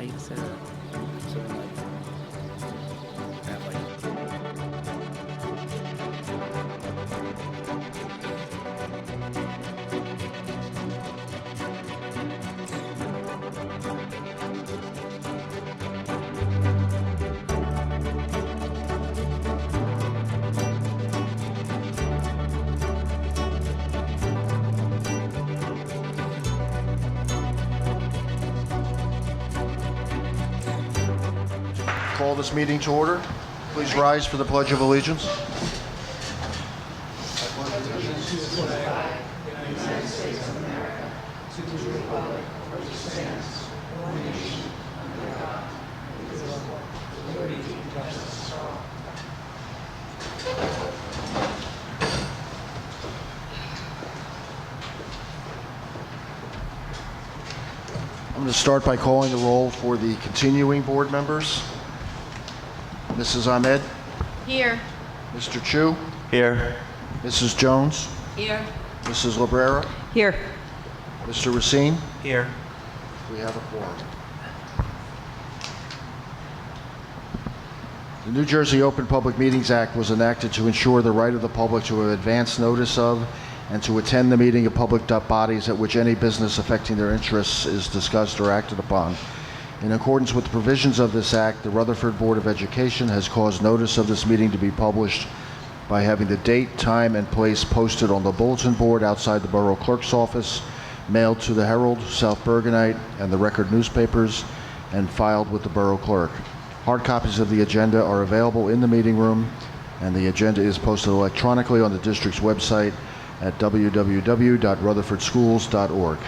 How you set it up? Something like have like Call this meeting to order. Please rise for the Pledge of Allegiance. I'm going to start by calling the roll for the continuing board members. Mrs. Ahmed, Here. Mr. Chu, Here. Mrs. Jones, Here. Mrs. Librera, Here. Mr. Racine. Here. We have a quorum. The New Jersey Open Public Meetings Act was enacted to ensure the right of the public to have advance notice of and to attend the meeting of public bodies at which any business affecting their interests is discussed or acted upon. In accordance with the provisions of this act, the Rutherford Board of Education has caused notice of this meeting to be published by having the date, time, and place posted on the bulletin board outside the Borough Clerk's office, mailed to the Herald, South Bergenite, and the Record newspapers, and filed with the Borough Clerk. Hard copies of the agenda are available in the meeting room, and the agenda is posted electronically on the district's website at www.rutherfordschools.org.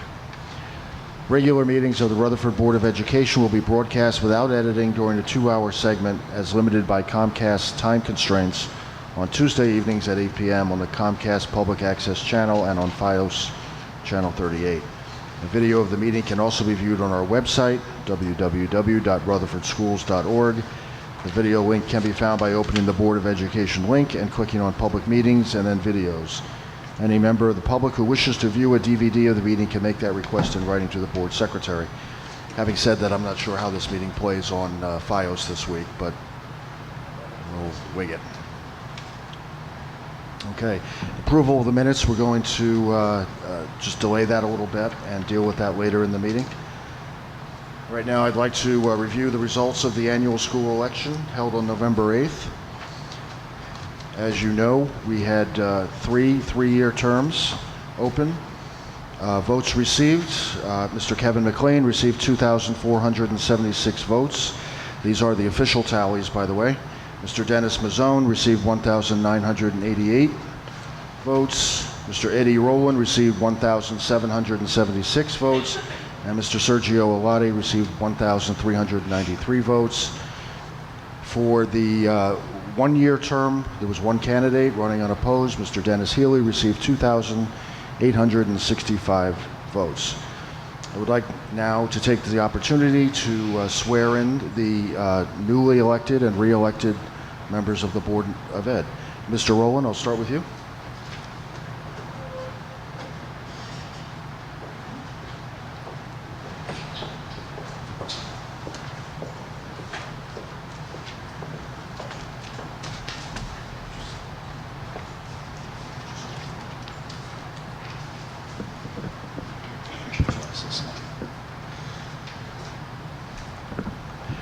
Regular meetings of the Rutherford Board of Education will be broadcast without editing during a 2-hour segment as limited by Comcast time constraints on Tuesday evenings at 8 p.m. on the Comcast Public Access Channel and on FiOS Channel 38. A video of the meeting can also be viewed on our website, www.rutherfordschools.org. The video link can be found by opening the Board of Education link and clicking on Public Meetings and then Videos. Any member of the public who wishes to view a DVD of the meeting can make that request in writing to the board secretary. Having said that, I'm not sure how this meeting plays on FiOS this week, but we'll wing it. Okay, approval of the minutes. We're going to just delay that a little bit and deal with that later in the meeting. Right now, I'd like to review the results of the annual school election held on November 8th. As you know, we had three-year terms open. Votes received, Mr. Kevin McLean received 2,476 votes. These are the official tallies, by the way. Mr. Dennis Mazzone received 1,988 votes. Mr. Eddie Rowland received 1,776 votes. And Mr. Sergio Alati received 1,393 votes. For the one-year term, there was one candidate running unopposed. Mr. Dennis Healy received 2,865 votes. I would like now to take the opportunity to swear in the newly elected and re-elected members of the Board of Ed. Mr. Rowland, I'll start with you.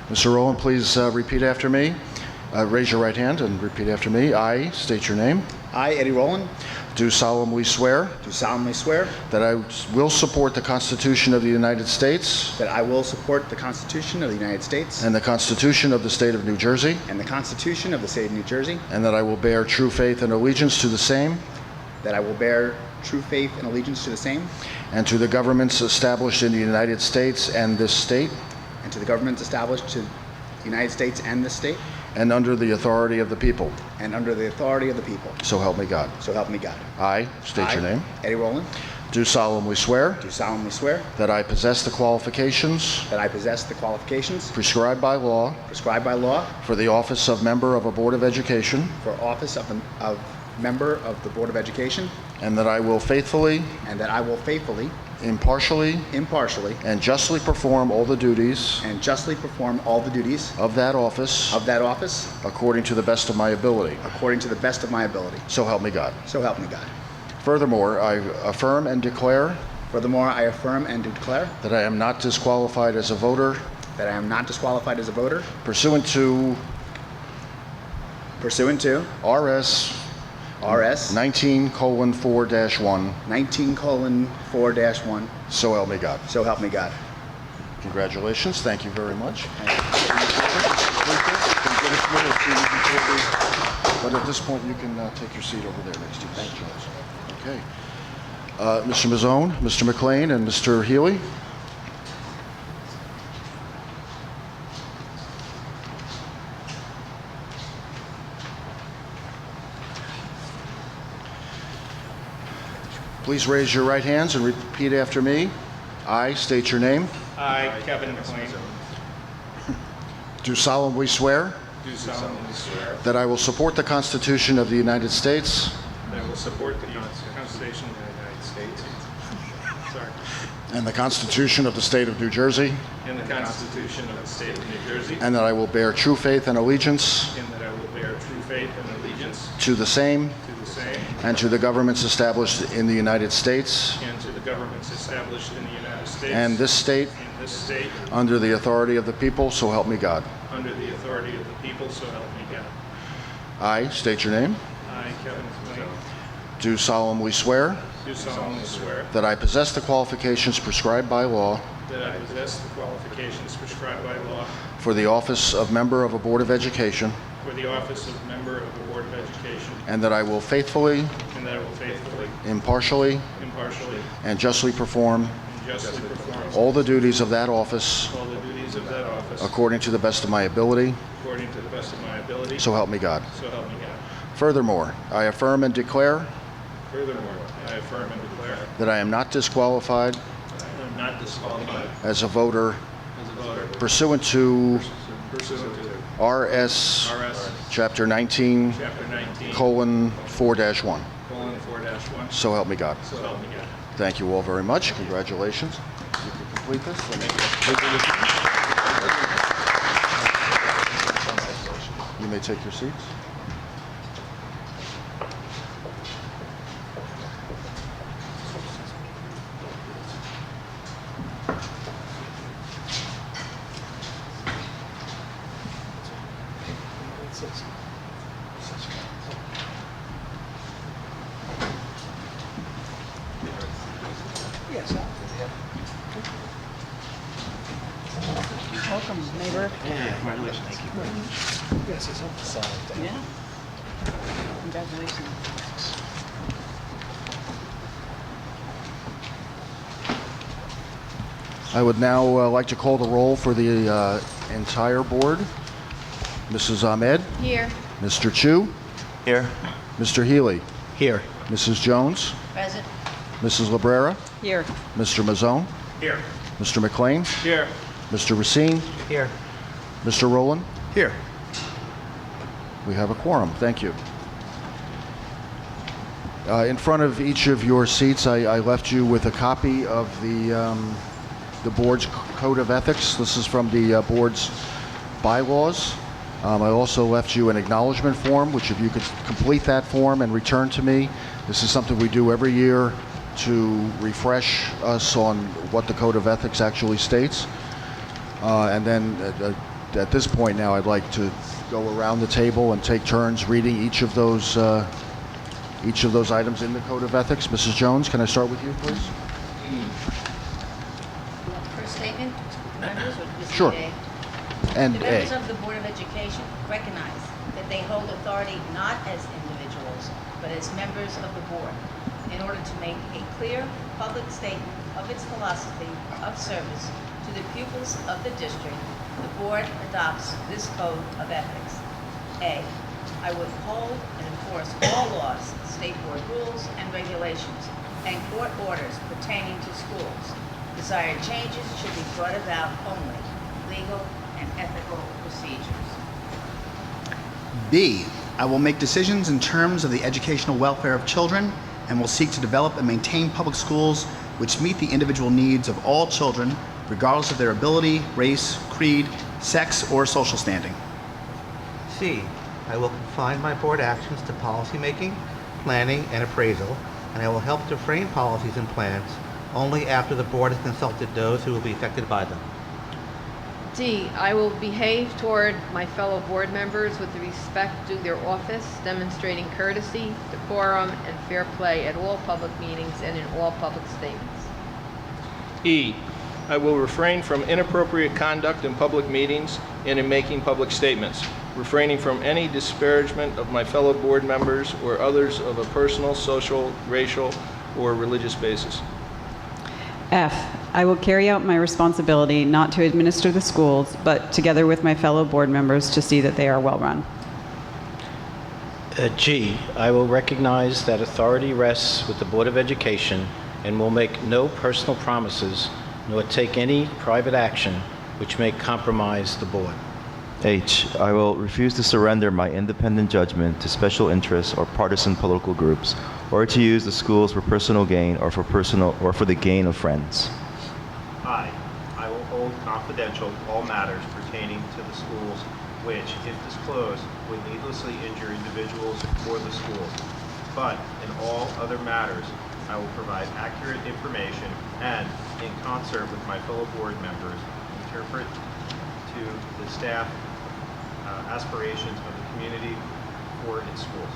Mr. Rowland, please repeat after me. Raise your right hand and repeat after me. I state your name. I, Eddie Rowland, Do solemnly swear do solemnly swear that I will support the Constitution of the United States that I will support the Constitution of the United States and the Constitution of the State of New Jersey, and the Constitution of the State of New Jersey, and that I will bear true faith and allegiance to the same that I will bear true faith and allegiance to the same, and to the governments established in the United States and this state, and to the governments established to the United States and this state, and under the authority of the people. and under the authority of the people. So help me God. So help me God. I state your name. Eddie Rowland, Do solemnly swear do solemnly swear that I possess the qualifications that I possess the qualifications prescribed by law prescribed by law for the office of member of a Board of Education, for office of member of the Board of Education, and that I will faithfully, and that I will faithfully, impartially, impartially, and justly perform all the duties and justly perform all the duties of that office of that office according to the best of my ability. according to the best of my ability. So help me God. So help me God. Furthermore, I affirm and declare Furthermore, I affirm and declare that I am not disqualified as a voter that I am not disqualified as a voter pursuant to RS RS 19:4-1. 19:4-1. So help me God. So help me God. Congratulations. Thank you very much. But at this point, you can take your seat over there next to you. Thank you. Okay. Mr. Mazzone, Mr. McLean, and Mr. Healy. Please raise your right hands and repeat after me. I state your name. I, Kevin McLean, Do solemnly swear do solemnly swear that I will support the Constitution of the United States that I will support the Constitution of the United States and the Constitution of the State of New Jersey, and the Constitution of the State of New Jersey, and that I will bear true faith and allegiance and that I will bear true faith and allegiance to the same to the same and to the governments established in the United States and to the governments established in the United States and this state and this state under the authority of the people, so help me God. under the authority of the people, so help me God. I state your name. I, Kevin McLean, Do solemnly swear do solemnly swear that I possess the qualifications prescribed by law that I possess the qualifications prescribed by law for the office of member of a Board of Education, for the office of member of the Board of Education, and that I will faithfully, and that I will faithfully, impartially, impartially, and justly perform and justly perform all the duties of that office all the duties of that office according to the best of my ability, according to the best of my ability, so help me God. so help me God. Furthermore, I affirm and declare Furthermore, I affirm and declare that I am not disqualified that I am not disqualified as a voter as a voter pursuant to pursuant to RS RS Chapter 19, Chapter 19, colon 4-1. 4-1. So help me God. So help me God. Thank you all very much. Congratulations. You can complete this. You may take your seats. Welcome, neighbor. Congratulations. Thank you. Yeah. Congratulations. I would now like to call the roll for the entire board. Mrs. Ahmed, Here. Mr. Chu, Here. Mr. Healy, Here. Mrs. Jones, Present. Mrs. Librera, Here. Mr. Mazzone, Here. Mr. McLean, Here. Mr. Racine, Here. Mr. Rowland. Here. We have a quorum. Thank you. In front of each of your seats, I left you with a copy of the board's code of ethics. This is from the board's bylaws. I also left you an acknowledgement form, which if you could complete that form and return to me. This is something we do every year to refresh us on what the code of ethics actually states. And then at this point now, I'd like to go around the table and take turns reading each of those items in the code of ethics. Mrs. Jones, can I start with you, please? First statement. Members or just Sure. A? And The members A. of the Board of Education recognize that they hold authority not as individuals, but as members of the board, in order to make a clear public statement of its philosophy of service to the pupils of the district. The board adopts this code of ethics. A, I would uphold and enforce all laws, state board rules and regulations, and court orders pertaining to schools. Desired changes should be brought about only legal and ethical procedures. B, I will make decisions in terms of the educational welfare of children and will seek to develop and maintain public schools which meet the individual needs of all children, regardless of their ability, race, creed, sex, or social standing. C, I will confine my board actions to policymaking, planning, and appraisal, and I will help to frame policies and plans only after the board has consulted those who will be affected by them. D, I will behave toward my fellow board members with the respect due their office, demonstrating courtesy, decorum, and fair play at all public meetings and in all public statements. E, I will refrain from inappropriate conduct in public meetings and in making public statements, refraining from any disparagement of my fellow board members or others of a personal, social, racial, or religious basis. F, I will carry out my responsibility not to administer the schools, but together with my fellow board members to see that they are well run. G, I will recognize that authority rests with the Board of Education and will make no personal promises nor take any private action which may compromise the board. H, I will refuse to surrender my independent judgment to special interests or partisan political groups, or to use the schools for personal gain or for the gain of friends. I will hold confidential all matters pertaining to the schools which, if disclosed, would needlessly injure individuals or the schools. But in all other matters, I will provide accurate information and, in concert with my fellow board members, interpret to the staff aspirations of the community for its schools.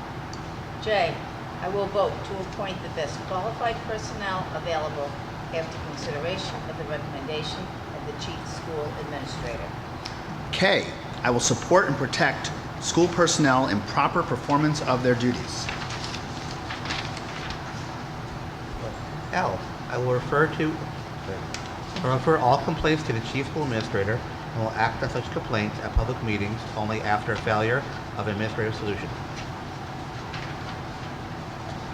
J, I will vote to appoint the best qualified personnel available after consideration of the recommendation of the chief school administrator. K, I will support and protect school personnel in proper performance of their duties. L, I will refer all complaints to the chief school administrator and will act on such complaints at public meetings only after a failure of administrative solution.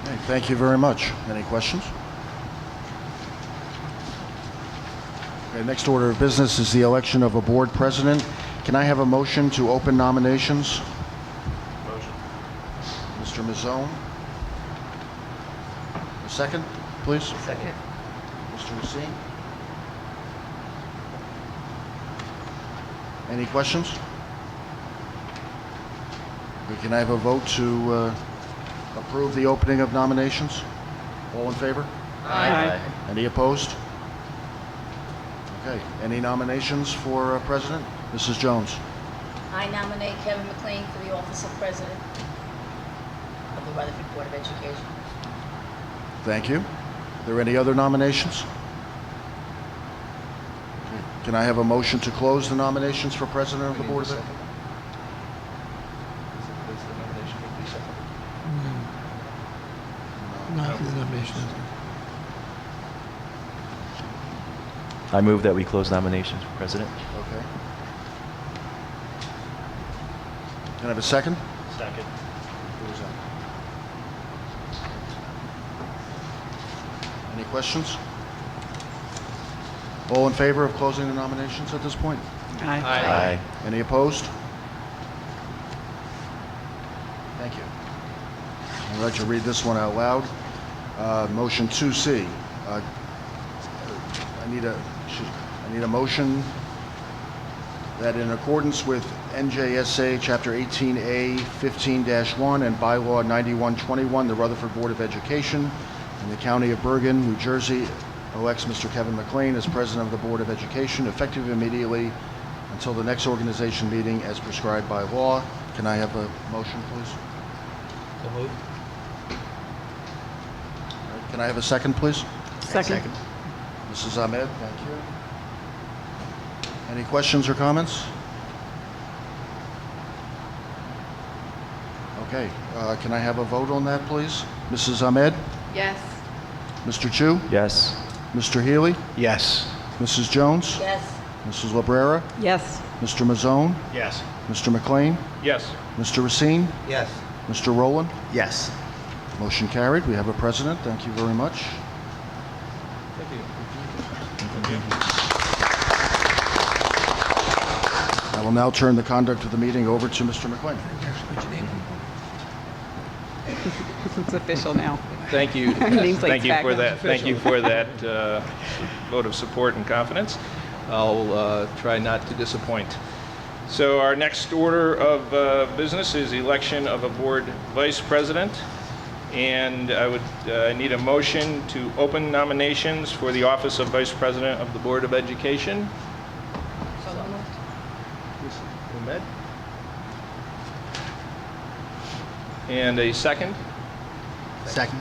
Okay, thank you very much. Any questions? Okay, next order of business is the election of a board president. Can I have a motion to open nominations? Motion. Mr. Mazzone. A second, please. Second. Mr. Racine. Any questions? Can I have a vote to approve the opening of nominations? All in favor? Aye. Any opposed? Okay, any nominations for president? Mrs. Jones. I nominate Kevin McLean for the office of president of the Rutherford Board of Education. Thank you. Are there any other nominations? Okay, can I have a motion to close the nominations for president of the board of education? I move that we close nominations for president. Okay. Can I have a second? Second. Who was that? Any questions? All in favor of closing the nominations at this point? Aye. Any opposed? Thank you. I'd like to read this one out loud. Motion 2C. I need a motion that in accordance with NJSA Chapter 18A 15-1 and Bylaw 9121, the Rutherford Board of Education in the County of Bergen, New Jersey, elects Mr. Kevin McLean as President of the Board of Education, effective immediately until the next organization meeting as prescribed by law. Can I have a motion, please? So moved. All right, can I have a second, please? Second. Mrs. Ahmed, thank you. Any questions or comments? Okay, can I have a vote on that, please? Mrs. Ahmed? Yes. Mr. Chu? Yes. Mr. Healy? Yes. Mrs. Jones? Yes. Mrs. Labrera? Yes. Mr. Mazzone? Yes. Mr. McLean? Yes. Mr. Racine? Yes. Mr. Rowland? Yes. Motion carried. We have a president. Thank you very much. I will now turn the conduct of the meeting over to Mr. McLean. It's official now. Thank you. Nameplate's Thank you back for on. that. Thank you for that vote of support and confidence. I'll try not to disappoint. So our next order of business is election of a board vice president. And I need a motion to open nominations for the office of vice president of the Board of Education. So moved. Ms. Ahmed. And a second. Second.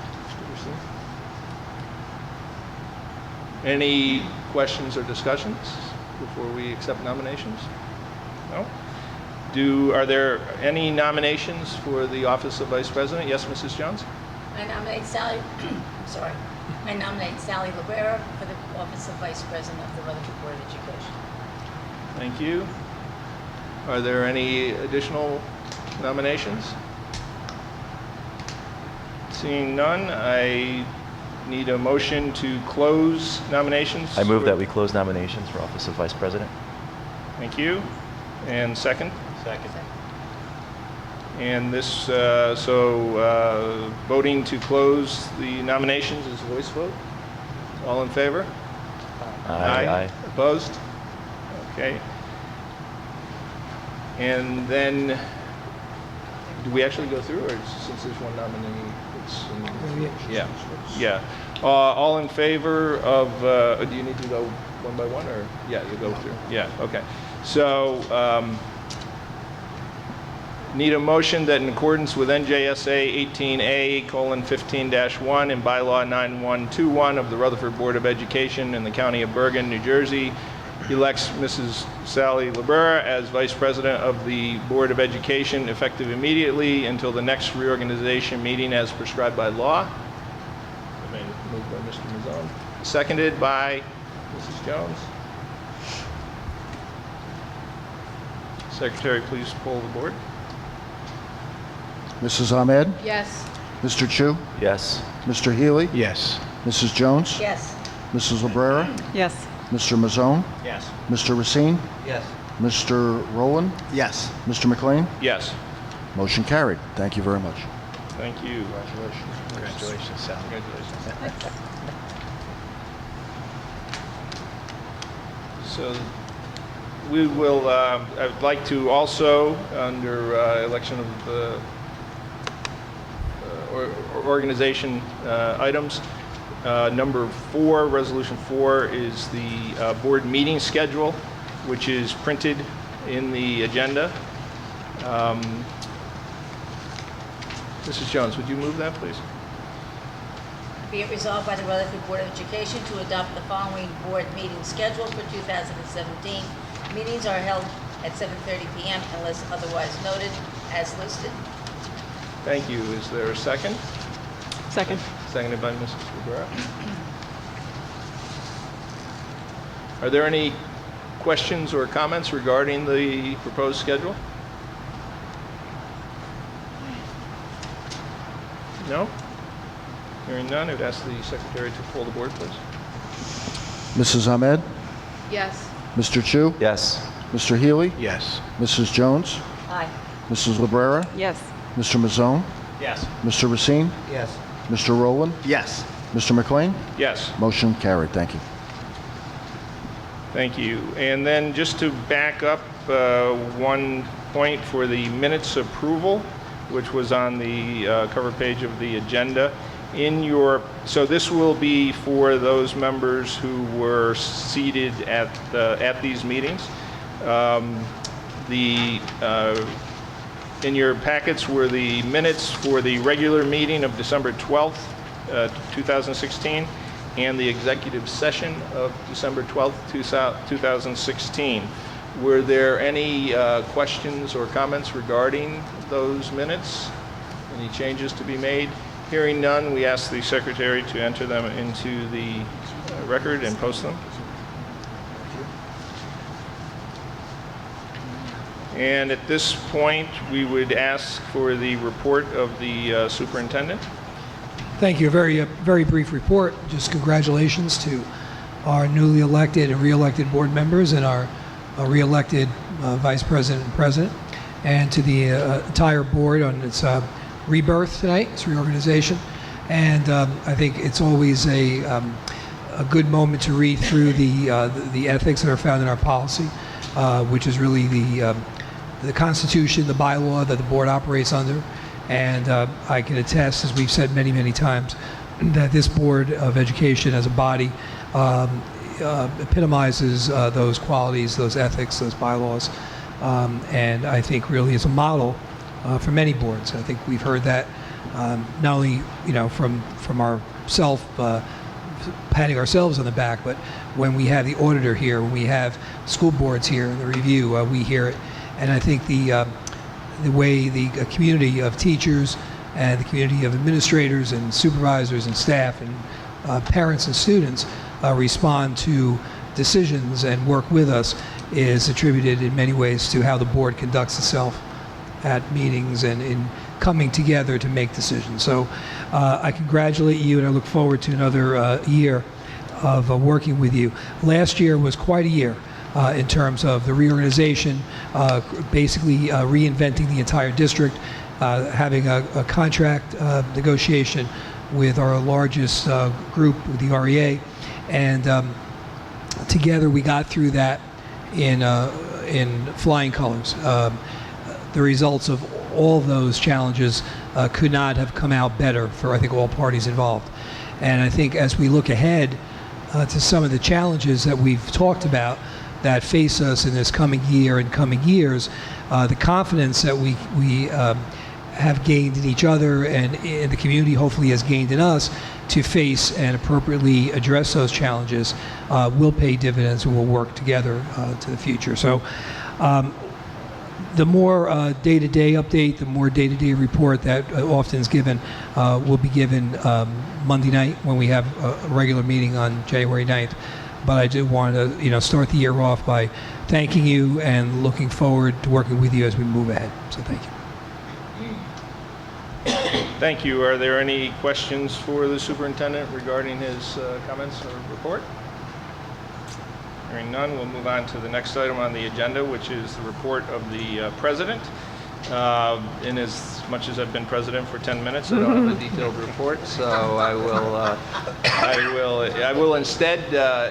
Any questions or discussions before we accept nominations? No? Are there any nominations for the office of Vice President? Yes, Mrs. Jones? I nominate Sally, sorry, I nominate Sally Libera for the office of Vice President of the Rutherford Board of Education. Thank you. Are there any additional nominations? Seeing none, I need a motion to close nominations. I move that we close nominations for office of vice president. Thank you. And second? Second. And this, voting to close the nominations is a voice vote. All in favor? Aye. Opposed? Okay. And then, do we actually go through, or since there's one nominee, yeah. All in favor of, do you need to go one by one, or? Yeah, you go through. Yeah, okay. So, need a motion that in accordance with NJSA 18A:15-1 and bylaw 9121 of the Rutherford Board of Education in the County of Bergen, New Jersey, elects Mrs. Sally Libera as Vice President of the Board of Education effective immediately until the next reorganization meeting as prescribed by law. Moved by Mr. Mazzone. Seconded by Mrs. Jones. Secretary, please poll the board. Mrs. Ahmed? Yes. Mr. Chu? Yes. Mr. Healy? Yes. Mrs. Jones? Yes. Mrs. Librera? Yes. Mr. Mazzone? Yes. Mr. Racine? Yes. Mr. Rowland? Yes. Mr. McLean? Yes. Motion carried. Thank you very much. Thank you. Congratulations, Sal. Congratulations. So we will, I'd like to also, under election of organization items, number 4, resolution 4 is the board meeting schedule, which is printed in the agenda. Mrs. Jones, would you move that, please? Be it resolved by the Rutherford Board of Education to adopt the following board meeting schedule for 2017. Meetings are held at 7:30 p.m. unless otherwise noted, as listed. Thank you. Is there a second? Second. Seconded by Mrs. Rivera. Are there any questions or comments regarding the proposed schedule? No? Hearing none, I would ask the secretary to poll the board, please. Mrs. Ahmed? Yes. Mr. Chu? Yes. Mr. Healy? Yes. Mrs. Jones? Aye. Mrs. Librera? Yes. Mr. Mazzone? Yes. Mr. Racine? Yes. Mr. Rowland? Yes. Mr. McLean? Yes. Motion carried. Thank you. Thank you. And then just to back up one point for the minutes approval, which was on the cover page of the agenda. So this will be for those members who were seated at these meetings. In your packets were the minutes for the regular meeting of December 12th, 2016, and the executive session of December 12th, 2016. Were there any questions or comments regarding those minutes? Any changes to be made? Hearing none, we ask the secretary to enter them into the record and post them. And at this point, we would ask for the report of the superintendent. Thank you. A very brief report. Just congratulations to our newly elected and re-elected board members and our re-elected vice president and president, and to the entire board on its rebirth tonight, this reorganization. And I think it's always a good moment to read through the ethics that are found in our policy, which is really the Constitution, the bylaw that the board operates under. And I can attest, as we've said many, many times, that this Board of Education as a body epitomizes those qualities, those ethics, those bylaws, and I think really is a model for many boards. I think we've heard that not only from ourselves, patting ourselves on the back, but when we have the auditor here, when we have school boards here in the review, we hear it. And I think the way the community of teachers and the community of administrators and supervisors and staff and parents and students respond to decisions and work with us is attributed in many ways to how the board conducts itself at meetings and in coming together to make decisions. So I congratulate you, and I look forward to another year of working with you. Last year was quite a year in terms of the reorganization, basically reinventing the entire district, having a contract negotiation with our largest group, with the REA, and together we got through that in flying colors. The results of all those challenges could not have come out better for, I think, all parties involved. And I think as we look ahead to some of the challenges that we've talked about that face us in this coming year and coming years, the confidence that we have gained in each other and in the community hopefully has gained in us to face and appropriately address those challenges will pay dividends, and we'll work together to the future. So the more day-to-day update, the more day-to-day report that often is given will be given Monday night when we have a regular meeting on January 9th. But I do want to start the year off by thanking you and looking forward to working with you as we move ahead. So thank you. Thank you. Are there any questions for the superintendent regarding his comments or report? Hearing none, we'll move on to the next item on the agenda, which is the report of the president. In as much as I've been president for 10 minutes, I don't have a detailed report, so I will instead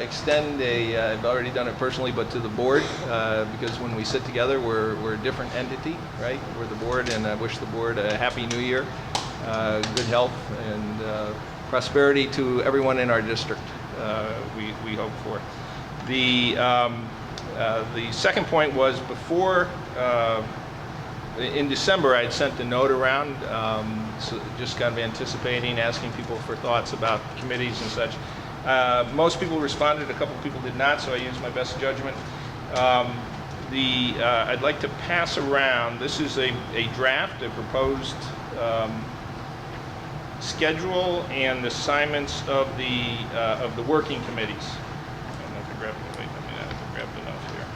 extend I've already done it personally, but to the board, because when we sit together, we're a different entity, right? We're the board, and I wish the board a happy new year, good health, and prosperity to everyone in our district. We hope for. The second point was before. In December, I had sent a note around, so just kind of anticipating, asking people for thoughts about committees and such. Most people responded, a couple of people did not, so I used my best judgment. I'd like to pass around, this is a draft, a proposed schedule and assignments of the working committees. I don't know if I grabbed it. Wait a minute, I have to grab the notes here.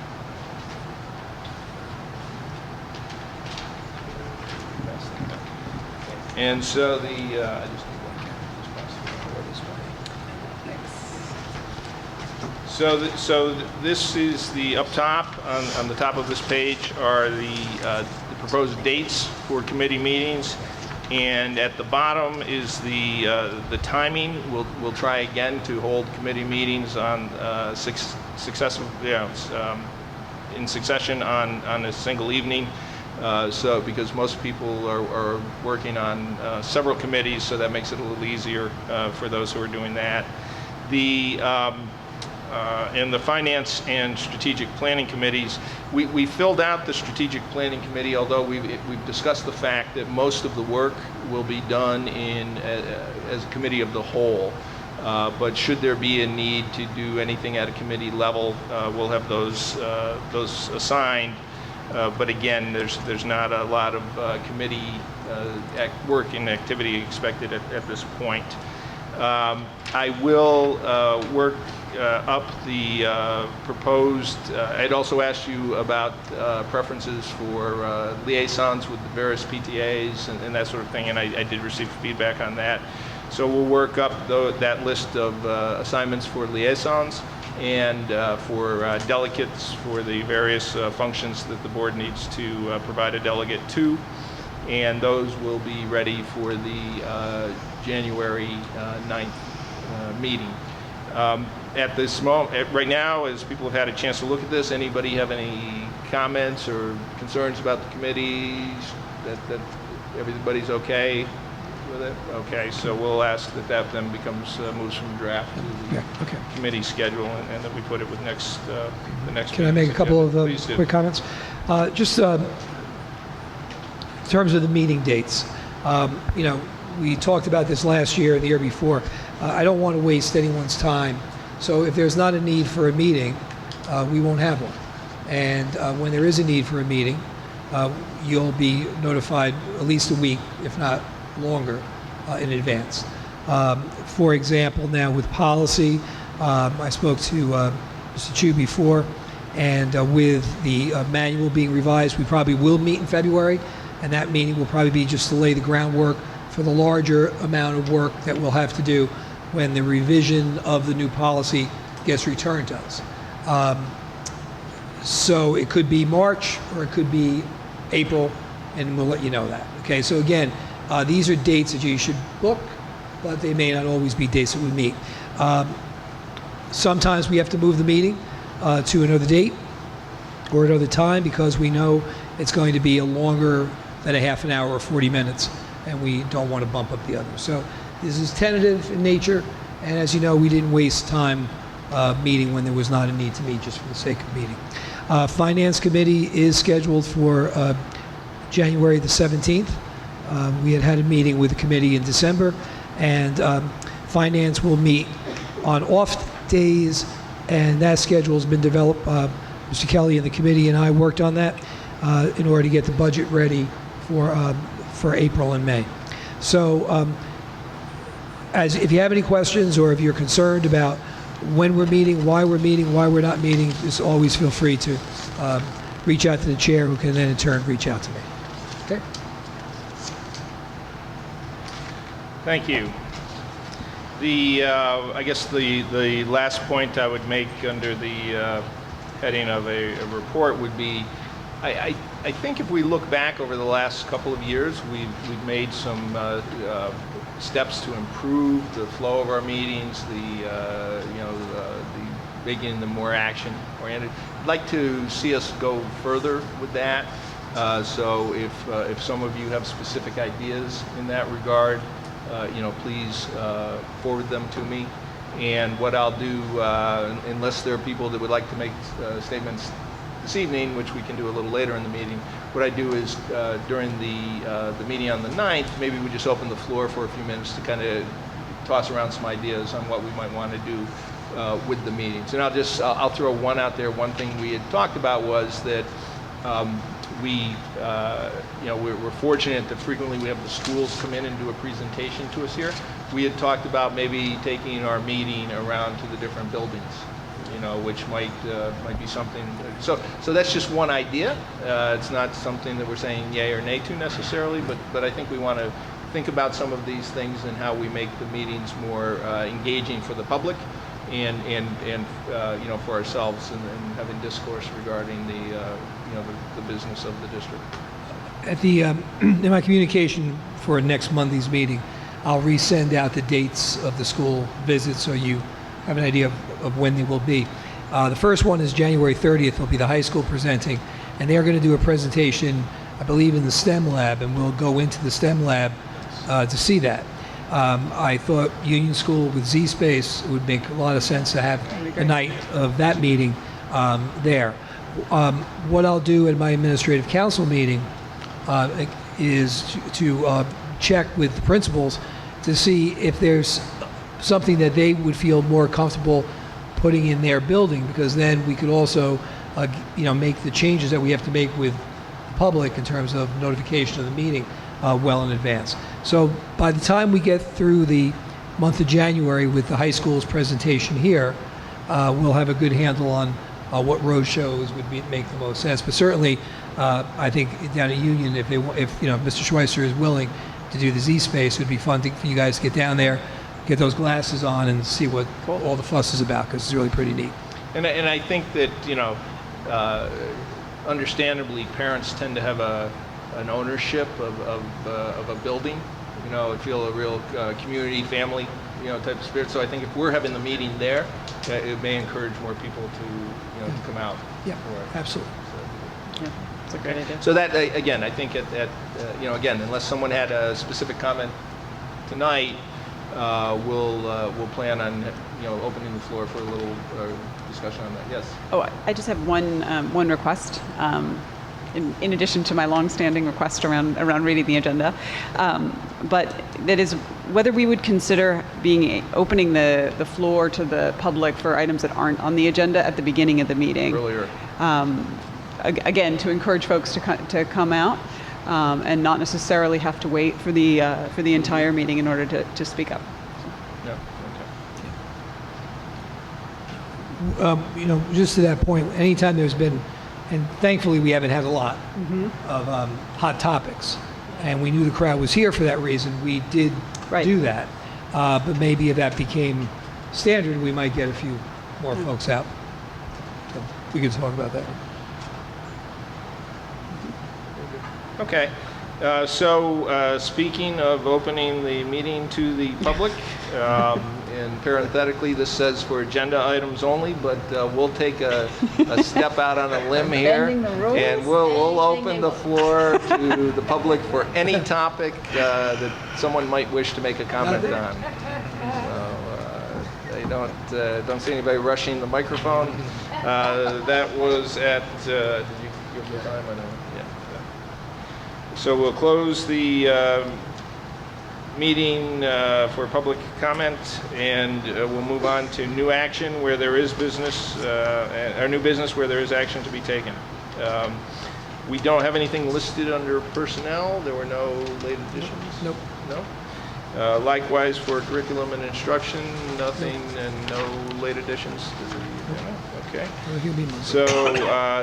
And so I just need one here. Just pass it this way. So this is the up top on the top of this page are the proposed dates for committee meetings, and at the bottom is the timing. We'll try again to hold committee meetings on in succession on a single evening. So because most people are working on several committees, so that makes it a little easier for those who are doing that. In the Finance and Strategic Planning Committees, we filled out the Strategic Planning Committee, although we've discussed the fact that most of the work will be done as a committee of the whole. But should there be a need to do anything at a committee level, we'll have those assigned. But again, there's not a lot of committee work and activity expected at this point. I will work up the proposed, I'd also asked you about preferences for liaisons with the various PTAs and that sort of thing, and I did receive feedback on that. So we'll work up that list of assignments for liaisons and for delegates for the various functions that the board needs to provide a delegate to. and those will be ready for the January 9th meeting. At this moment, right now, as people have had a chance to look at this, anybody have any comments or concerns about the committees? That everybody's okay with it? Okay, so we'll ask that then becomes moves from draft to the Okay. committee schedule, and that we put it with the next. Can I make a couple of Please do. quick comments? Just in terms of the meeting dates, we talked about this last year and the year before. I don't want to waste anyone's time. So if there's not a need for a meeting, we won't have one. And when there is a need for a meeting, you'll be notified at least a week, if not longer, in advance. For example, now with policy, I spoke to Mr. Chu before, and with the manual being revised, we probably will meet in February, and that meeting will probably be just to lay the groundwork for the larger amount of work that we'll have to do when the revision of the new policy gets returned to us. So it could be March or it could be April, and we'll let you know that. Okay, so again, these are dates that you should book, but they may not always be dates that we meet. Sometimes we have to move the meeting to another date or another time because we know it's going to be a longer than a half an hour or 40 minutes, and we don't want to bump up the others. So this is tentative in nature, and as you know, we didn't waste time meeting when there was not a need to meet just for the sake of meeting. Finance Committee is scheduled for January the 17th. We had a meeting with the committee in December, and Finance will meet on off days, and that schedule has been developed. Mr. Kelly and the committee and I worked on that in order to get the budget ready for April and May. So if you have any questions or if you're concerned about when we're meeting, why we're not meeting, just always feel free to reach out to the chair, who can then in turn reach out to me. Okay? Thank you. I guess the last point I would make under the heading of a report would be, I think if we look back over the last couple of years, we've made some steps to improve the flow of our meetings, making them more action-oriented. I'd like to see us go further with that. So if some of you have specific ideas in that regard, please forward them to me. And what I'll do, unless there are people that would like to make statements this evening, which we can do a little later in the meeting, what I do is during the meeting on the 9th, maybe we just open the floor for a few minutes to kind of toss around some ideas on what we might want to do with the meetings. And I'll throw one out there. One thing we had talked about was that we're fortunate that frequently we have the schools come in and do a presentation to us here. We had talked about maybe taking our meeting around to the different buildings, which might be something. So that's just one idea. It's not something that we're saying yay or nay to necessarily, but I think we want to think about some of these things and how we make the meetings more engaging for the public and for ourselves, and having discourse regarding the business of the district. At the in my communication for next Monday's meeting, I'll resend out the dates of the school visits so you have an idea of when they will be. The first one is January 30th. Will be the high school presenting, and they're going to do a presentation, I believe, in the STEM lab, and we'll go into the STEM lab to see that. I thought Union School with Z-Space would make a lot of sense to have the night of that meeting there. What I'll do at my administrative council meeting is to check with the principals to see if there's something that they would feel more comfortable putting in their building, because then we could also make the changes that we have to make with the public in terms of notification of the meeting well in advance. So by the time we get through the month of January with the high school's presentation here, we'll have a good handle on what road shows would make the most sense. But certainly, I think down at Union, if Mr. Schweitzer is willing to do the Z-Space, it would be fun for you guys to get down there, get those glasses on, and see what all the fuss is about, because it's really pretty neat. And I think that understandably, parents tend to have a an ownership of a building. You know, feel a real community, family, you know, type of spirit. So I think if we're having the meeting there, it may encourage more people to, you know, to come out. Yeah, for it. absolutely. Yeah, it's a great idea. So that, again, I think you know, again, unless someone had a specific comment tonight, we'll plan on, you know, opening the floor for a little discussion on that. Yes. Oh, I just have one request. In addition to my long-standing request around reading the agenda, but that is whether we would consider opening the floor to the public for items that aren't on the agenda at the beginning of the meeting. Earlier. Again, to encourage folks to come out and not necessarily have to wait for the entire meeting in order to speak up. Yeah. You know, just to that point, anytime there's been, and thankfully we haven't had a lot of hot topics, and we knew the crowd was here for that reason, we did do that. But maybe if that became standard, we might get a few more folks out. So we could talk about that. Okay. So speaking of opening the meeting to the public, and parenthetically this says for agenda items only, but we'll take a step out on a limb here, and we'll open the floor to the public for any topic that someone might wish to make a comment on. I don't see anybody rushing the microphone. That was at, did you give the time? I know. Yeah. So we'll close the meeting for public comment, and we'll move on to new action where there is business, or new business where there is action to be taken. We don't have anything listed under personnel. There were no late additions? Nope. No? Likewise for curriculum and instruction, nothing, and no late additions to the agenda? Okay. So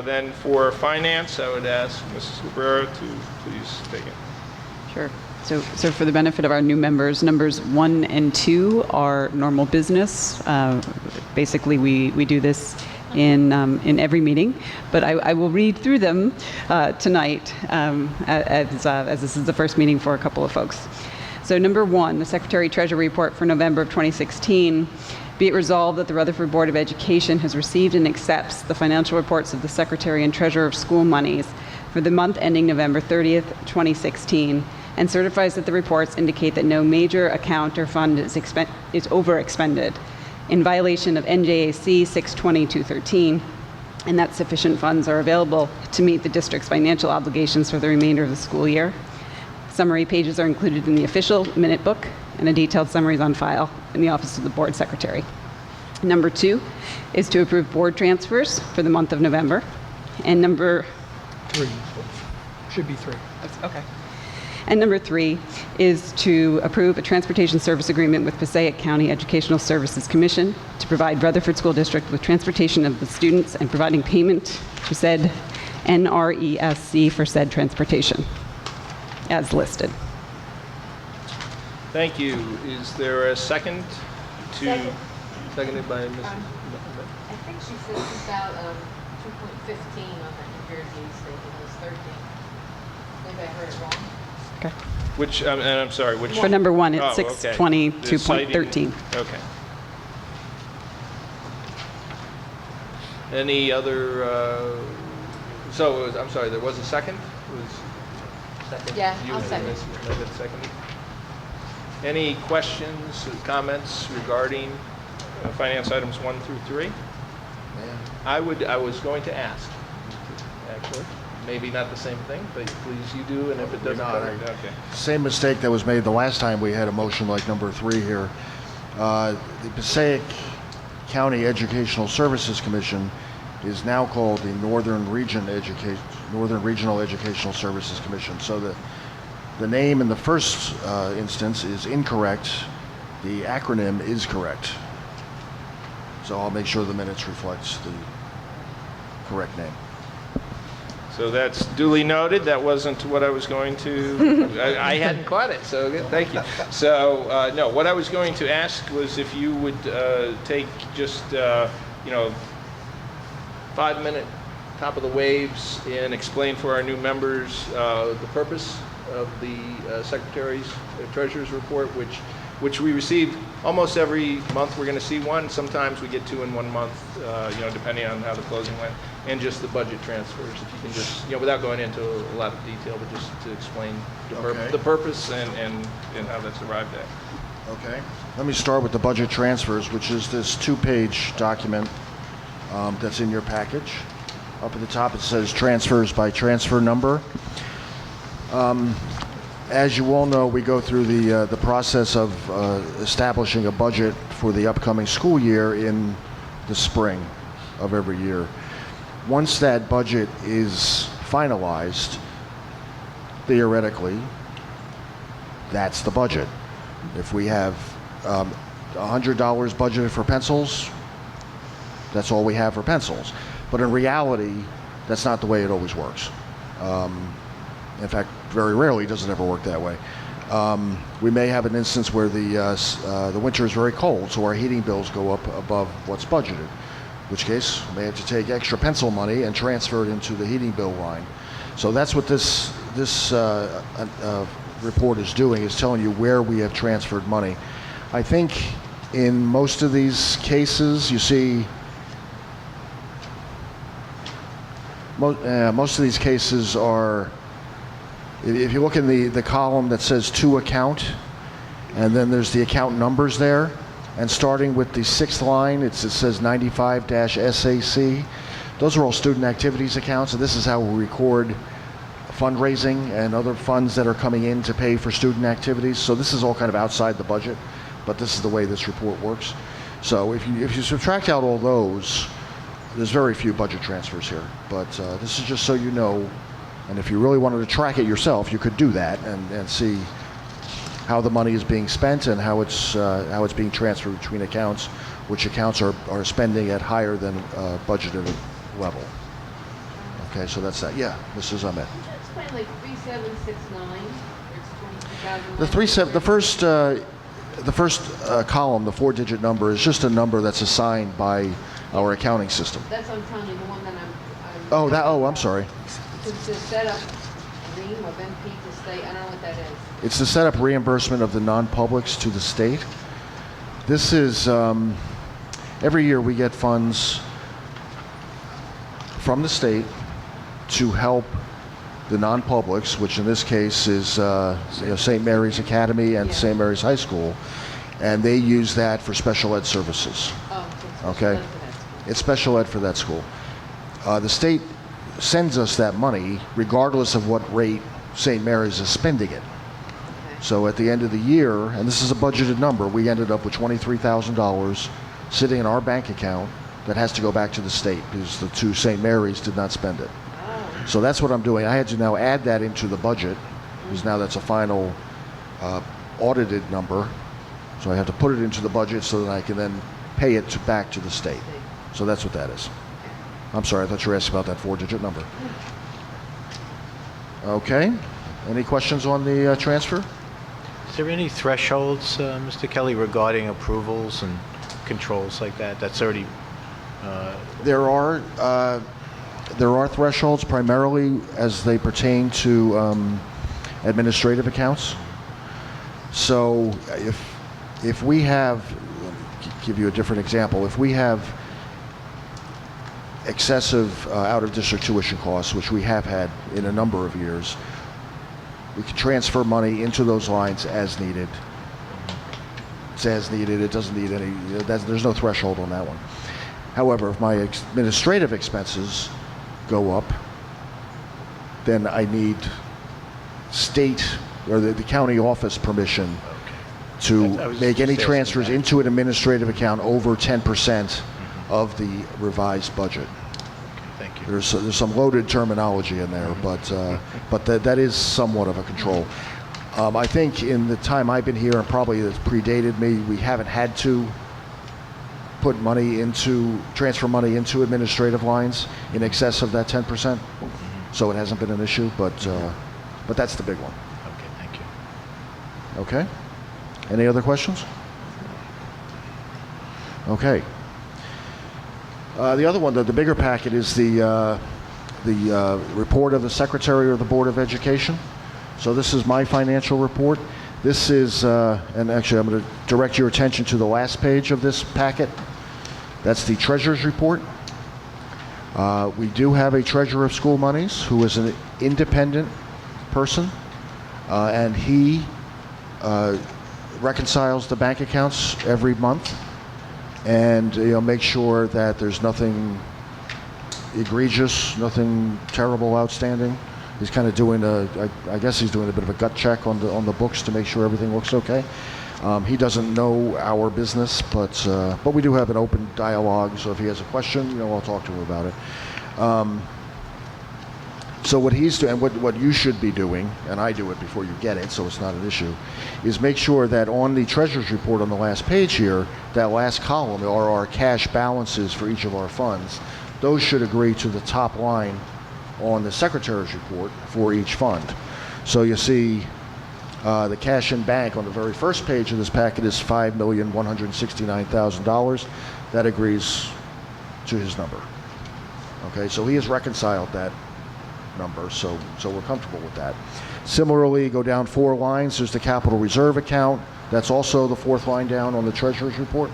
then for finance, I would ask Mrs. Cabrera to please take it. Sure. So for the benefit of our new members, numbers 1 and 2 are normal business. Basically, we do this in every meeting, but I will read through them tonight as this is the first meeting for a couple of folks. So number 1, the Secretary Treasurer Report for November of 2016. Be it resolved that the Rutherford Board of Education has received and accepts the financial reports of the Secretary and Treasurer of School Monies for the month ending November 30th, 2016, and certifies that the reports indicate that no major account or fund is overexpended in violation of NJAC 620-213, and that sufficient funds are available to meet the district's financial obligations for the remainder of the school year. Summary pages are included in the official minute book, and a detailed summary is on file in the Office of the Board Secretary. Number 2 is to approve board transfers for the month of November. And number 3. Should be 3. Okay. And number 3 is to approve a transportation service agreement with Passaic County Educational Services Commission to provide Rutherford School District with transportation of the students and providing payment to said NRESC for said transportation, as listed. Thank you. Is there a second to? Second. Seconded by Ms. I think she said 2.15 on the New Jersey state. It was 13. Maybe I heard it wrong. Okay. Which, and I'm sorry, which? For number 1, it's Oh, okay. 622.13. Okay. Any other, so it was, I'm sorry, there was a second? It was second? Yeah, You I'll and second. Ms. Megan seconded. Any questions or comments regarding finance items 1 through 3? I was going to ask, actually. Maybe not the same thing, but please you do, and if it doesn't cover it, okay. Same mistake that was made the last time we had a motion like number 3 here. The Passaic County Educational Services Commission is now called the Northern Regional Educational Services Commission. So the name in the first instance is incorrect. The acronym is correct. So I'll make sure the minutes reflects the correct name. So that's duly noted. That wasn't what I was going to, I hadn't caught it, so good, thank you. So, no, what I was going to ask was if you would take just, 5-minute top of the waves and explain for our new members the purpose of the Secretary's Treasurer's Report, which we receive almost every month. We're going to see one. Sometimes we get two in 1 month, depending on how the closing went, and just the budget transfers. If you can just, without going into a lot of detail, but just to explain the purpose and how that's arrived at. Okay. Let me start with the budget transfers, which is this 2-page document that's in your package. Up at the top it says transfers by transfer number. As you all know, we go through the process of establishing a budget for the upcoming school year in the spring of every year. Once that budget is finalized, theoretically, that's the budget. If we have $100 budgeted for pencils, that's all we have for pencils. But in reality, that's not the way it always works. In fact, very rarely does it ever work that way. We may have an instance where the winter is very cold, so our heating bills go up above what's budgeted, in which case we may have to take extra pencil money and transfer it into the heating bill line. So that's what this report is doing, is telling you where we have transferred money. I think in most of these cases, you see, most of these cases are, if you look in the column that says to account, and then there's the account numbers there, and starting with the 6th line, it says 95-SAC. Those are all student activities accounts, and this is how we record fundraising and other funds that are coming in to pay for student activities. So this is all kind of outside the budget, but this is the way this report works. So if you subtract out all those, there's very few budget transfers here. But this is just so you know, and if you really wanted to track it yourself, you could do that and see how the money is being spent and how it's being transferred between accounts, which accounts are spending at higher than budgeted level. Okay, so that's that. Yeah, Mrs. Ahmed. Explain like 3769. It's 22,000. The first column, the 4-digit number, is just a number that's assigned by our accounting system. That's what I'm telling you, the one that I'm sorry. It's the setup ream of MP to state. I don't know what that is. It's the setup reimbursement of the non-publics to the state. This is, every year we get funds from the state to help the non-publics, which in this case is St. Mary's Academy and St. Mary's High School, and they use that for special ed services. Okay? It's special ed for that school. The state sends us that money regardless of what rate St. Mary's is spending it. So at the end of the year, and this is a budgeted number, we ended up with $23,000 sitting in our bank account that has to go back to the state because the two St. Mary's did not spend it. So that's what I'm doing. I had to now add that into the budget because now that's a final audited number. So I have to put it into the budget so that I can then pay it back to the state. So that's what that is. I'm sorry, I thought you were asking about that 4-digit number. Okay. Any questions on the transfer? Is there any thresholds, Mr. Kelly, regarding approvals and controls like that? That's already... There are thresholds, primarily as they pertain to administrative accounts. So if we have, give you a different example, if we have excessive out-of-district tuition costs, which we have had in a number of years, we can transfer money into those lines as needed. It's as needed, it doesn't need any, there's no threshold on that one. However, if my administrative expenses go up, then I need state or the county office permission to make any transfers into an administrative account over 10% of the revised budget. Thank you. There's some loaded terminology in there, but that is somewhat of a control. I think in the time I've been here, and probably it's predated me, we haven't had to transfer money into administrative lines in excess of that 10%. So it hasn't been an issue, but that's the big one. Okay, thank you. Okay. Any other questions? Okay. The other one, the bigger packet, is the the report of the Secretary of the Board of Education. So this is my financial report. This is, and actually I'm going to direct your attention to the last page of this packet. That's the Treasurer's report. We do have a Treasurer of School Monies who is an independent person, and he reconciles the bank accounts every month and make sure that there's nothing egregious, nothing terrible outstanding. He's kind of doing I guess he's doing a bit of a gut check on the books to make sure everything looks okay. He doesn't know our business, but we do have an open dialogue. So if he has a question, I'll talk to him about it. So what he's doing, and what you should be doing, and I do it before you get it, so it's not an issue, is make sure that on the Treasurer's report on the last page here, that last column are our cash balances for each of our funds. Those should agree to the top line on the Secretary's report for each fund. So you see the cash in bank on the very first page of this packet is $5,169,000. That agrees to his number. Okay, so he has reconciled that number, so we're comfortable with that. Similarly, go down 4 lines, there's the capital reserve account. That's also the 4th line down on the Treasurer's report.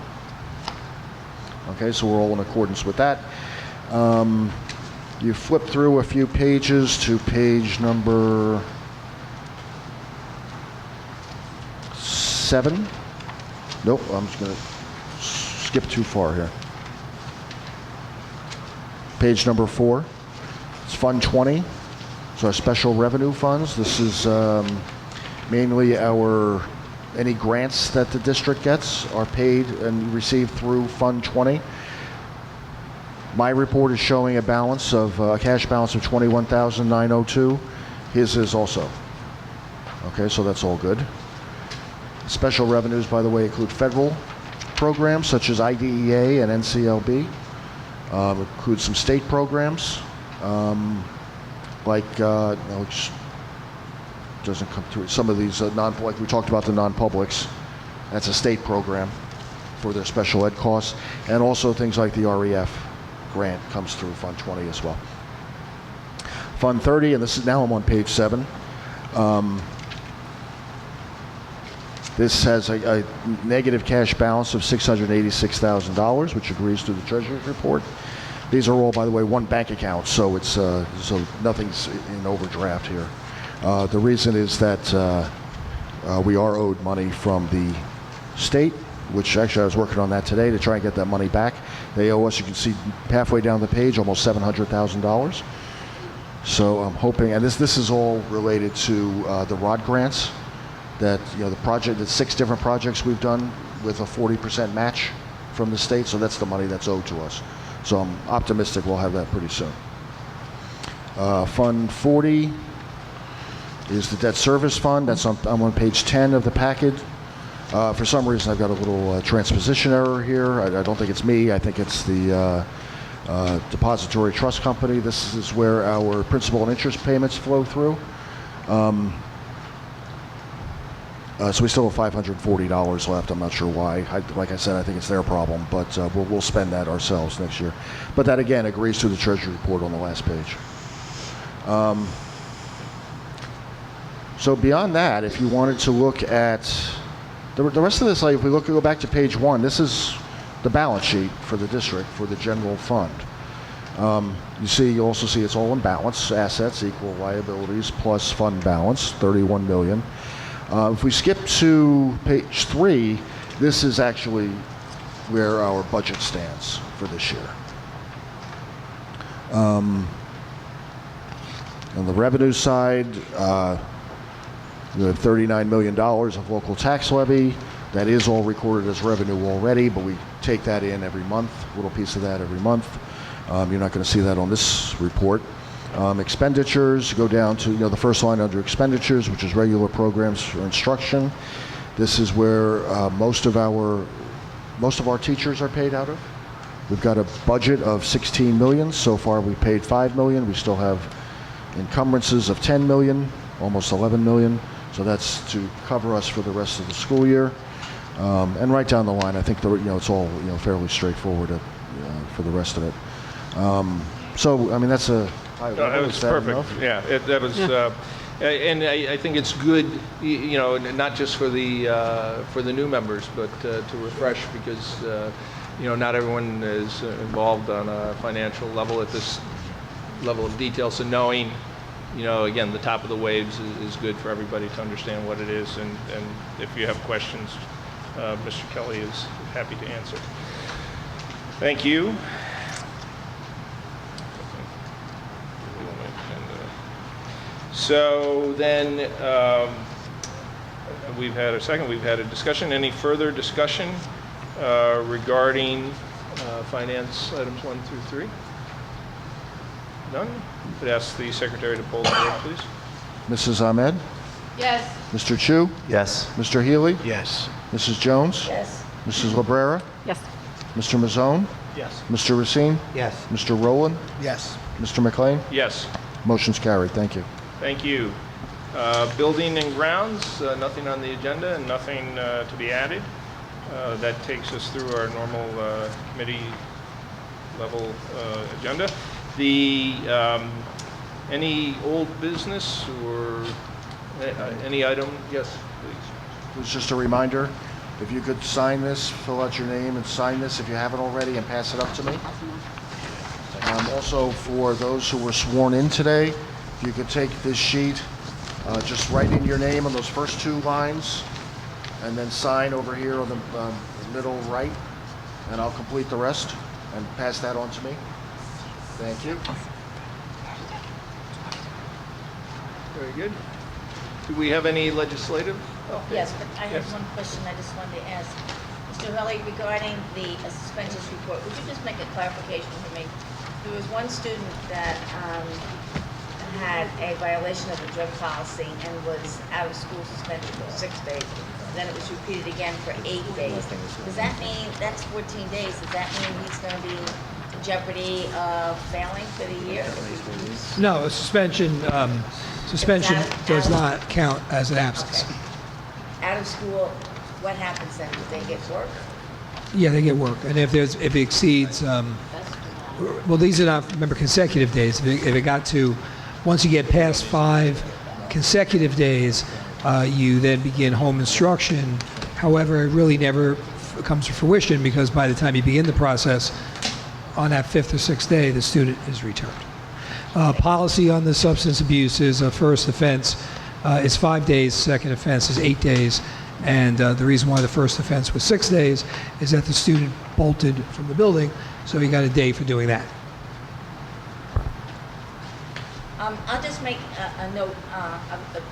Okay, so we're all in accordance with that. You flip through a few pages to page number 7. Nope, I'm just going to skip too far here. Page number 4. It's Fund 20. So our special revenue funds. This is mainly any grants that the district gets are paid and received through Fund 20. My report is showing a balance of a cash balance of $21,902. His is also. Okay, so that's all good. Special revenues, by the way, include federal programs such as IDEA and NCLB. Include some state programs which doesn't come through. Some of these like we talked about the non-publics. That's a state program for their special ed costs, and also things like the REF grant comes through Fund 20 as well. Fund 30, and this is now I'm on page 7. This has a negative cash balance of $686,000, which agrees to the Treasurer's report. These are all, by the way, one bank account, so it's so nothing's in overdraft here. The reason is that we are owed money from the state, which actually I was working on that today to try and get that money back. They owe us, you can see halfway down the page, almost $700,000. So I'm hoping, and this is all related to the ROD grants. That the project, the 6 different projects we've done with a 40% match from the state, so that's the money that's owed to us. So I'm optimistic we'll have that pretty soon. Fund 40 is the debt service fund. I'm on page 10 of the packet. For some reason I've got a little transposition error here. I don't think it's me. I think it's the depository trust company. This is where our principal and interest payments flow through. So we still have $540 left. I'm not sure why. Like I said, I think it's their problem, but we'll spend that ourselves next year. But that, again, agrees to the Treasury report on the last page. So beyond that, if you wanted to look at the rest of this, like if we go back to page 1, this is the balance sheet for the district for the general fund. You also see it's all in balance. Assets equal liabilities plus fund balance, $31 million. If we skip to page 3, this is actually where our budget stands for this year. On the revenue side, we have $39 million of local tax levy. That is all recorded as revenue already, but we take that in every month, a little piece of that every month. You're not going to see that on this report. Expenditures go down to the first line under expenditures, which is regular programs for instruction. This is where most of our teachers are paid out of. We've got a budget of $16 million. So far, we paid $5 million. We still have encumbrances of $10 million, almost $11 million. So that's to cover us for the rest of the school year. And right down the line, I think it's all fairly straightforward for the rest of it. So I mean that's High No, level, that was is that perfect. enough? Yeah, that was, and I think it's good, not just for the new members, but to refresh because, not everyone is involved on a financial level at this level of detail. So knowing, again, the top of the waves is good for everybody to understand what it is. And if you have questions, Mr. Kelly is happy to answer. Thank you. So then we've had a discussion. Any further discussion regarding finance items 1 through 3? None? Could ask the secretary to poll the board, please. Mrs. Ahmed? Yes. Mr. Chu? Yes. Mr. Healy? Yes. Mrs. Jones? Yes. Mrs. Lebrera? Yes. Mr. Mazzone? Yes. Mr. Racine? Yes. Mr. Rowland? Yes. Mr. McLean? Yes. Motion's carried. Thank you. Thank you. Building and grounds, nothing on the agenda and nothing to be added. That takes us through our normal committee level agenda. Any old business or any item? Yes, please. It was just a reminder, if you could sign this, fill out your name and sign this if you haven't already and pass it up to me. Also, for those who were sworn in today, if you could take this sheet, just write in your name on those first 2 lines, and then sign over here on the middle right, and I'll complete the rest and pass that on to me. Thank you. Very good. Do we have any legislative updates? Yes, but I have Yes. one question I just wanted to ask. Mr. Hurley, regarding the suspensions report, would you just make a clarification for me? There was one student that had a violation of the drug policy and was out of school suspended for 6 days. Then it was repeated again for 8 days. Does that mean, that's 14 days, does that mean he's going to be in jeopardy of failing for the year? No, a suspension does not count as an absence. Okay. Out of school, what happens then? Do they get work? Yeah, they get work. And if it exceeds, well, these are not, remember, consecutive days. If it got to, once you get past 5 consecutive days, you then begin home instruction. However, it really never comes to fruition because by the time you begin the process, on that 5th or 6th day, the student is returned. Policy on the substance abuse is a first offense is 5 days, second offense is 8 days. And the reason why the first offense was 6 days is that the student bolted from the building, so he got a day for doing that. I'll just make a note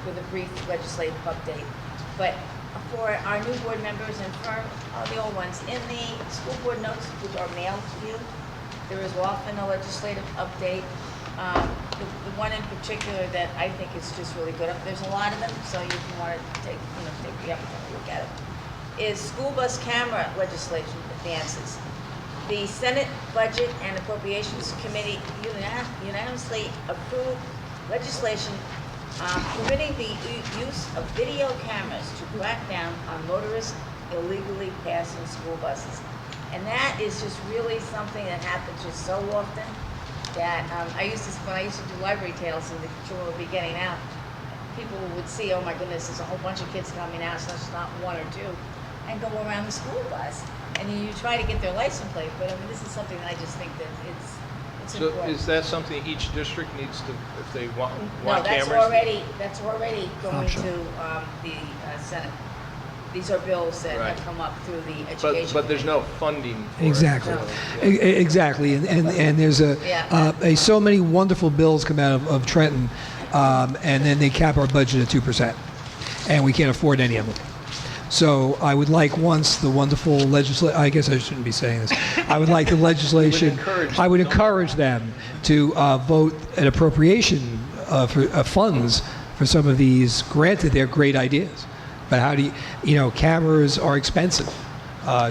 with a brief legislative update. But for our new board members and for the old ones, in the school board notes, which are mailed to you, there is often a legislative update. The one in particular that I think is just really good, there's a lot of them, so if you want to take the opportunity to look at it, is school bus camera legislation advances. The Senate Budget and Appropriations Committee unanimously approved legislation permitting the use of video cameras to crack down on motorists illegally passing school buses. And that is just really something that happens just so often that when I used to do library tales and the children would be getting out, people would see, oh my goodness, there's a whole bunch of kids coming out, so it's not 1 or 2, and go around the school bus. And then you try to get their license plate, but I mean, this is something that I just think that it's So important. is that something each district needs to, if they want No, that's cameras? that's already going Option. to the Senate. These are bills that Right. have come up through the education. But there's no funding for it. Exactly. No. Exactly, and there's so many wonderful bills come out of Trenton, and then they cap our budget at 2%, and we can't afford any of them. So I would like once the wonderful I guess I shouldn't be saying this. I would like the legislation. I would encourage them to vote an appropriation for funds for some of these. Granted, they're great ideas, but how do cameras are expensive,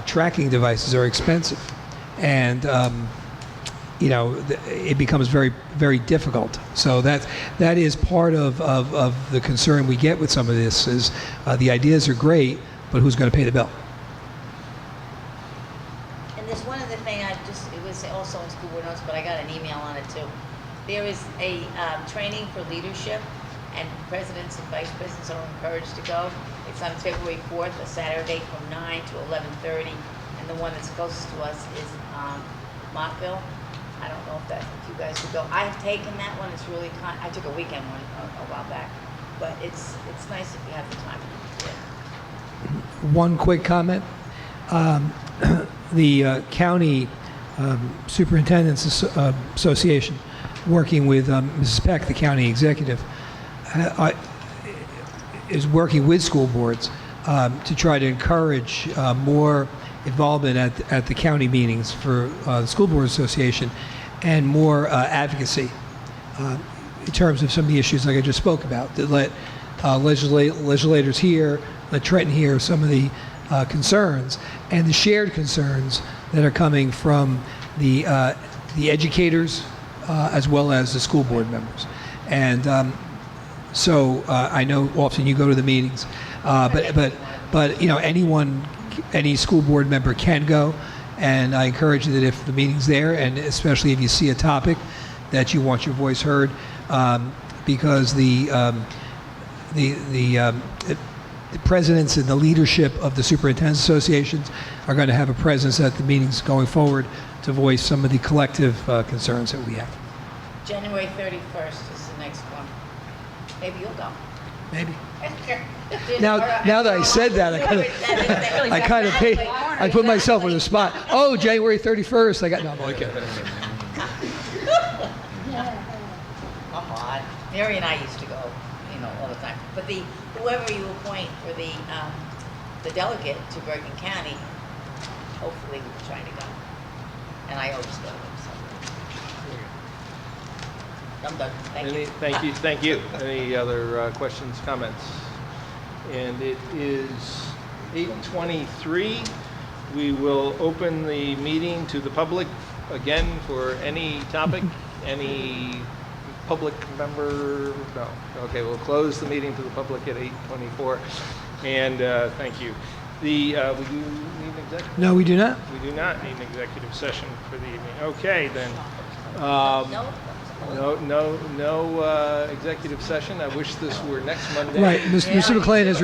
tracking devices are expensive, and it becomes very, very difficult. So that is part of the concern we get with some of this is the ideas are great, but who's going to pay the bill? And there's one other thing it was also in school board notes, but I got an email on it too. There is is a training for leadership, and presidents and vice presidents are encouraged to go. It's on February 4th, a Saturday from 9 to 11:30, and the one that's closest to us is Montville. I don't know if you guys would go. I've taken that one. It's really I took a weekend one a while back, but it's nice if you have the time. Yeah. One quick comment. The county superintendents association, working with Mrs. Peck, the county executive, is working with school boards to try to encourage more involvement at the county meetings for the school board association, and more advocacy in terms of some of the issues like I just spoke about, that let legislators hear, let Trenton hear some of the concerns and the shared concerns that are coming from the educators as well as the school board members. And so I know often you go to the meetings, but you know, any school board member can go, and I encourage you that if the meeting's there, and especially if you see a topic that you want your voice heard, because the presidents and the leadership of the superintendents associations are going to have a presence at the meetings going forward to voice some of the collective concerns that we have. January 31st is the next one. Maybe you'll go. Maybe. Now that I said that, I put myself on the spot. Oh, January 31st. No, I'm only kidding. Come on. Mary and I used to go, all the time. But whoever you appoint for the delegate to Bergen County, hopefully we'll try to go. And I always go. So. I'm done. Thank you. Any other questions, comments? And it is 8:23. We will open the meeting to the public again for any topic. Any public member? No. Okay, we'll close the meeting to the public at 8:24. And thank you. We do need an executive? No, we do not. We do not need an executive session for the evening. Okay, then. No executive session. I wish this were next Monday. Right. Mr. McLean has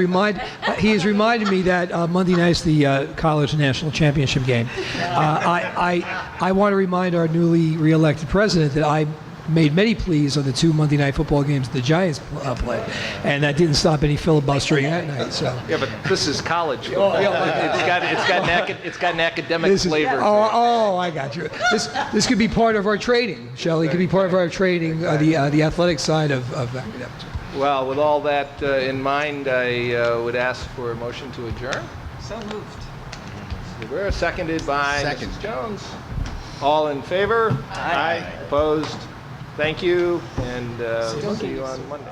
reminded me that Monday night's the college national championship game. I want to remind our newly re-elected president that I made many pleas on the 2 Monday night football games the Giants played, and that didn't stop any filibustering that night. So. Yeah, but this is college football. It's got an academic flavor. Oh, I got you. This could be part of our training, Shelley. It could be part of our training, the athletic side of academics. Well, with all that in mind, I would ask for a motion to adjourn. So moved. Rivera, seconded by Mrs. Jones. All in favor? Aye. Opposed? Thank you, and we'll see you on Monday.